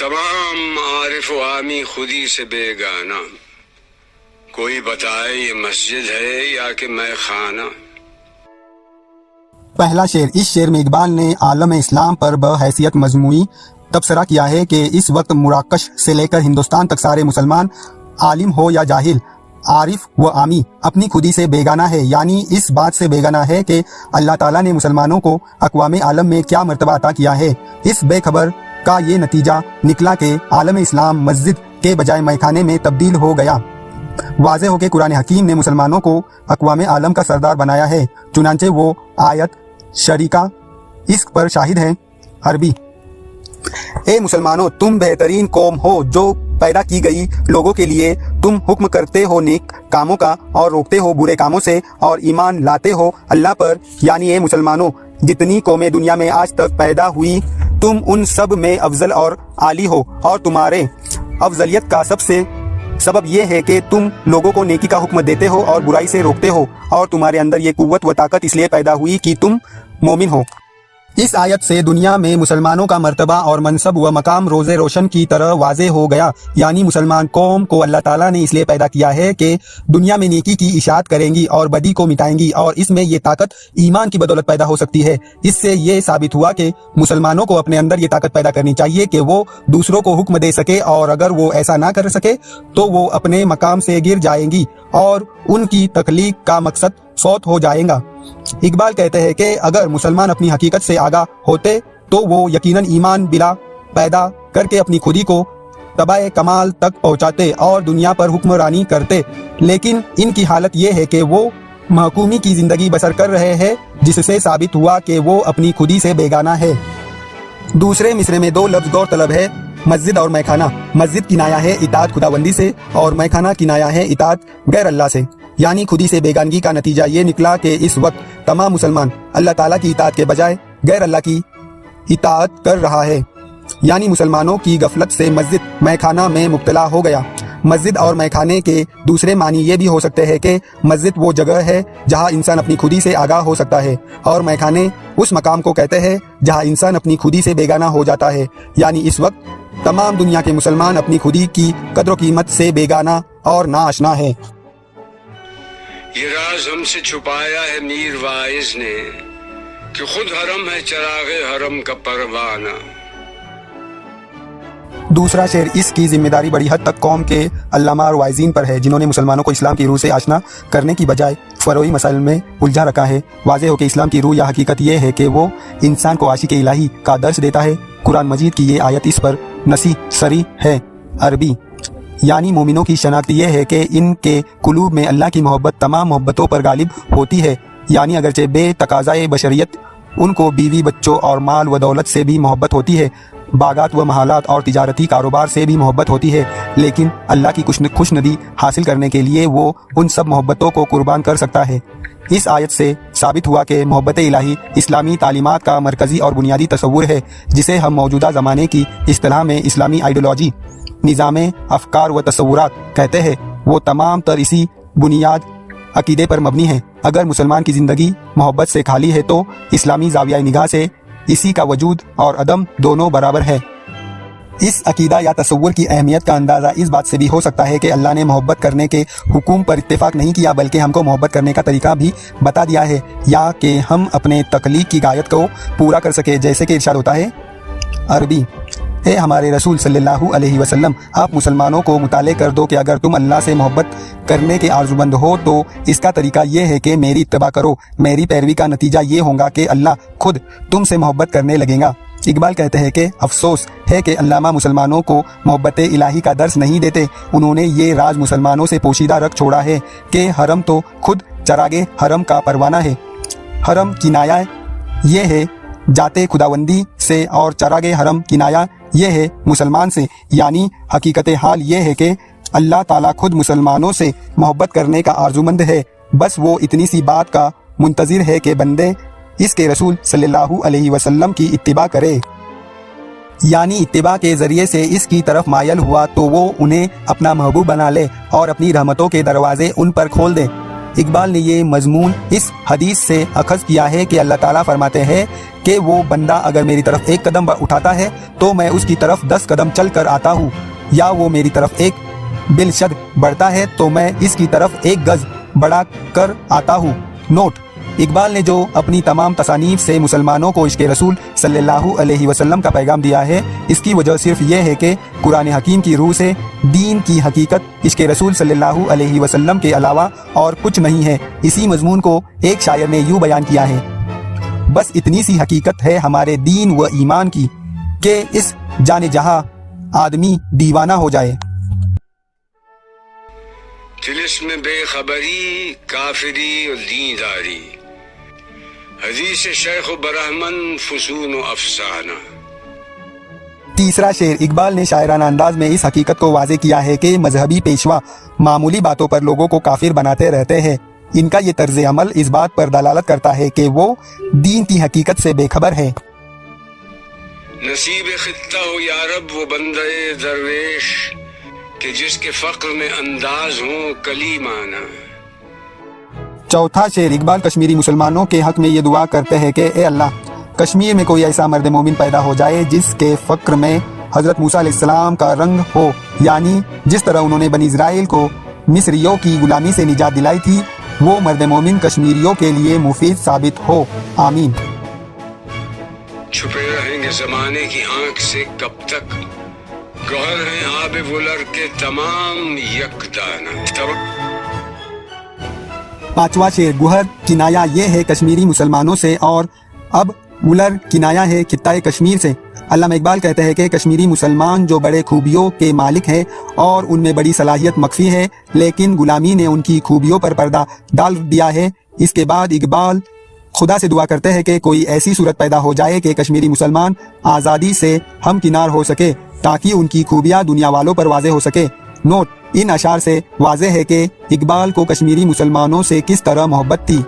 تمام عارف و عامی خودی سے بیگانہ، کوئی بتائے یہ مسجد ہے یا کہ میں خانہ۔ پہلا شعر۔ اس شعر میں اقبال نے عالم اسلام پر بحیثیت مجموعی تبصرہ کیا ہے کہ اس وقت مراکش سے لے کر ہندوستان تک سارے مسلمان، عالم ہو یا جاہل، عارف و عامی، اپنی خودی سے بیگانہ ہے، یعنی اس بات سے بیگانہ ہے کہ اللہ تعالیٰ نے مسلمانوں کو اقوام عالم میں کیا مرتبہ عطا کیا ہے۔ اس بے خبر کا یہ نتیجہ نکلا کہ عالم اسلام مسجد کے بجائے مے خانے میں تبدیل ہو گیا۔ واضح ہو کہ قرآن حکیم نے مسلمانوں کو اقوام عالم کا سردار بنایا ہے، چنانچہ وہ آیت شریکہ اس پر شاہد ہے۔ عربی: اے مسلمانوں، تم بہترین قوم ہو جو پیدا کی گئی لوگوں کے لیے، تم حکم کرتے ہو نیک کاموں کا اور روکتے ہو برے کاموں سے اور ایمان لاتے ہو اللہ پر، یعنی اے مسلمانوں، جتنی قومیں دنیا میں آج تک پیدا ہوئی تم ان سب میں افضل اور عالی ہو، اور تمہارے افضلیت کا سب سے سبب یہ ہے کہ تم لوگوں کو نیکی کا حکم دیتے ہو اور برائی سے روکتے ہو، اور تمہارے اندر یہ قوت و طاقت اس لیے پیدا ہوئی کہ تم مومن ہو۔ اس آیت سے دنیا میں مسلمانوں کا مرتبہ اور منصب و مقام روز روشن کی طرح واضح ہو گیا، یعنی مسلمان قوم کو اللہ تعالیٰ نے اس لیے پیدا کیا ہے کہ دنیا میں نیکی کی اشاعت کریں گی اور بدی کو مٹائیں گی، اور اس میں یہ طاقت ایمان کی بدولت پیدا ہو سکتی ہے۔ اس سے یہ ثابت ہوا کہ مسلمانوں کو اپنے اندر یہ طاقت پیدا کرنی چاہیے کہ وہ دوسروں کو حکم دے سکے، اور اگر وہ ایسا نہ کر سکے تو وہ اپنے مقام سے گر جائیں گی اور ان کی تخلیق کا مقصد فوت ہو جائے گا۔ اقبال کہتے ہیں کہ اگر مسلمان اپنی حقیقت سے آگاہ ہوتے تو وہ یقیناً ایمان بلا پیدا کر کے اپنی خودی کو تباہ کمال تک پہنچاتے اور دنیا پر حکمرانی کرتے، لیکن ان کی حالت یہ ہے کہ وہ محکومی کی زندگی بسر کر رہے ہیں، جس سے ثابت ہوا کہ وہ اپنی خودی سے بیگانہ ہے۔ دوسرے مصرے میں دو لفظ غور طلب ہے، مسجد اور مے خانہ۔ مسجد کنایہ ہے اطاعت خداوندی سے اور مے خانہ کنایہ ہے اطاعت غیر اللہ سے، یعنی خودی سے بیگانگی کا نتیجہ یہ نکلا کہ اس وقت تمام مسلمان اللہ تعالیٰ کی اطاعت کے بجائے غیر اللہ کی اطاعت کر رہا ہے، یعنی مسلمانوں کی غفلت سے مسجد مے خانہ میں مبتلا ہو گیا۔ مسجد اور مے خانے کے دوسرے معنی یہ بھی ہو سکتے ہیں کہ مسجد وہ جگہ ہے جہاں انسان اپنی خودی سے آگاہ ہو سکتا ہے، اور مے خانے اس مقام کو کہتے ہیں جہاں انسان اپنی خودی سے بیگانہ ہو جاتا ہے، یعنی اس وقت تمام دنیا کے مسلمان اپنی خودی کی قدر و قیمت سے بیگانہ اور ناآشنا ہے۔ یہ راز ہم سے چھپایا ہے میر واعظ نے کہ خود حرم ہے چراغ حرم کا پروانہ۔ دوسرا شعر۔ اس کی ذمہ داری بڑی حد تک قوم کے علامہ اور واعظین پر ہے، جنہوں نے مسلمانوں کو اسلام کی روح سے آشنا کرنے کی بجائے فروعی مسائل میں الجھا رکھا ہے۔ واضح ہو کہ اسلام کی روح یا حقیقت یہ ہے کہ وہ انسان کو عاشق الہی کا درس دیتا ہے۔ قرآن مجید کی یہ آیت اس پر نصیح صریح ہے۔ عربی: یعنی مومنوں کی شناخت یہ ہے کہ ان کے قلوب میں اللہ کی محبت تمام محبتوں پر غالب ہوتی ہے، یعنی اگرچہ بے تقاضائے بشریت ان کو بیوی بچوں اور مال و دولت سے بھی محبت ہوتی ہے، باغات و محلات اور تجارتی کاروبار سے بھی محبت ہوتی ہے، لیکن اللہ کی خوش ندی حاصل کرنے کے لیے وہ ان سب محبتوں کو قربان کر سکتا ہے۔ اس آیت سے ثابت ہوا کہ محبت الہی اسلامی تعلیمات کا مرکزی اور بنیادی تصور ہے، جسے ہم موجودہ زمانے کی اصطلاح میں اسلامی آئیڈیالوجی، نظام افکار و تصورات کہتے ہیں۔ وہ تمام تر اسی بنیاد عقیدے پر مبنی ہے۔ اگر مسلمان کی زندگی محبت سے خالی ہے تو اسلامی زاویہ نگاہ سے اسی کا وجود اور عدم دونوں برابر ہے۔ اس عقیدہ یا تصور کی اہمیت کا اندازہ اس بات سے بھی ہو سکتا ہے کہ اللہ نے محبت کرنے کے حکم پر اتفاق نہیں کیا، بلکہ ہم کو محبت کرنے کا طریقہ بھی بتا دیا ہے، یا کہ ہم اپنے تخلیق کی غایت کو پورا کر سکے، جیسے کہ ارشاد ہوتا ہے۔ عربی: اے ہمارے رسول صلی اللہ علیہ وسلم، آپ مسلمانوں کو مطلع کر دو کہ اگر تم اللہ سے محبت کرنے کے آرزومند ہو تو اس کا طریقہ یہ ہے کہ میری اتباع کرو۔ میری پیروی کا نتیجہ یہ ہوگا کہ اللہ خود تم سے محبت کرنے لگے گا۔ اقبال کہتے ہیں کہ افسوس ہے کہ علامہ مسلمانوں کو محبت الہی کا درس نہیں دیتے۔ انہوں نے یہ راز مسلمانوں سے پوشیدہ رکھ چھوڑا ہے کہ حرم تو خود چراغ حرم کا پروانہ ہے۔ حرم کنایہ یہ ہے ذات خداوندی سے اور چراغ حرم کنایہ یہ ہے مسلمان سے، یعنی حقیقت حال یہ ہے کہ اللہ تعالیٰ خود مسلمانوں سے محبت کرنے کا آرزومند ہے، بس وہ اتنی سی بات کا منتظر ہے کہ بندے اس کے رسول صلی اللہ علیہ وسلم کی اتباع کرے، یعنی اتباع کے ذریعے سے اس کی طرف مائل ہوا تو وہ انہیں اپنا محبوب بنا لے اور اپنی رحمتوں کے دروازے ان پر کھول دے۔ اقبال نے یہ مضمون اس حدیث سے اخذ کیا ہے کہ اللہ تعالیٰ فرماتے ہیں کہ وہ بندہ اگر میری طرف ایک قدم اٹھاتا ہے تو میں اس کی طرف 10 قدم چل کر آتا ہوں، یا وہ میری طرف ایک بالشد بڑھتا ہے تو میں اس کی طرف 1 گز بڑھا کر آتا ہوں۔ نوٹ: اقبال نے جو اپنی تمام تصانیف سے مسلمانوں کو عشق رسول صلی اللہ علیہ وسلم کا پیغام دیا ہے، اس کی وجہ صرف یہ ہے کہ قرآن حکیم کی روح سے دین کی حقیقت عشق رسول صلی اللہ علیہ وسلم کے علاوہ اور کچھ نہیں ہے۔ اسی مضمون کو ایک شاعر نے یوں بیان کیا ہے: بس اتنی سی حقیقت ہے ہمارے دین و ایمان کی کہ اس جان جہاں آدمی دیوانہ ہو جائے۔ طلسم بے خبری، کافری اور دینداری، حدیث شیخ و برہمن، فسون و افسانہ۔ تیسرا شعر: اقبال نے شاعرانہ انداز میں اس حقیقت کو واضح کیا ہے کہ مذہبی پیشوا معمولی باتوں پر لوگوں کو کافر بناتے رہتے ہیں۔ ان کا یہ طرز عمل اس بات پر دلالت کرتا ہے کہ وہ دین کی حقیقت سے بے خبر ہے۔ نصیب خطہ ہو یارب وہ بندے درویش کہ جس کے فقر میں انداز ہوں کلیمانہ۔ چوتھا شعر: اقبال کشمیری مسلمانوں کے حق میں یہ دعا کرتے ہیں کہ اے اللہ، کشمیر میں کوئی ایسا مرد مومن پیدا ہو جائے جس کے فقر میں حضرت موسیٰ علیہ السلام کا رنگ ہو، یعنی جس طرح انہوں نے بنی اسرائیل کو مصریوں کی غلامی سے نجات دلائی تھی، وہ مرد مومن کشمیریوں کے لیے مفید ثابت ہو۔ آمین۔ چھپے رہیں گے زمانے کی آنکھ سے کب تک، گوہر ہیں آب ولر کے تمام یکدانہ۔ پانچواں شعر: گوہر کنایہ یہ ہے کشمیری مسلمانوں سے اور اب ولر کنایہ ہے خطہ کشمیر سے۔ علامہ اقبال کہتے ہیں کہ کشمیری مسلمان جو بڑے خوبیوں کے مالک ہیں اور ان میں بڑی صلاحیت مخفی ہے، لیکن غلامی نے ان کی خوبیوں پر پردہ ڈال دیا ہے۔ اس کے بعد اقبال خدا سے دعا کرتے ہیں کہ کوئی ایسی صورت پیدا ہو جائے کہ کشمیری مسلمان آزادی سے ہمکنار ہو سکے تاکہ ان کی خوبیاں دنیا والوں پر واضح ہو سکے۔ نوٹ: ان اشعار سے واضح ہے کہ اقبال کو کشمیری مسلمانوں سے کس طرح محبت تھی۔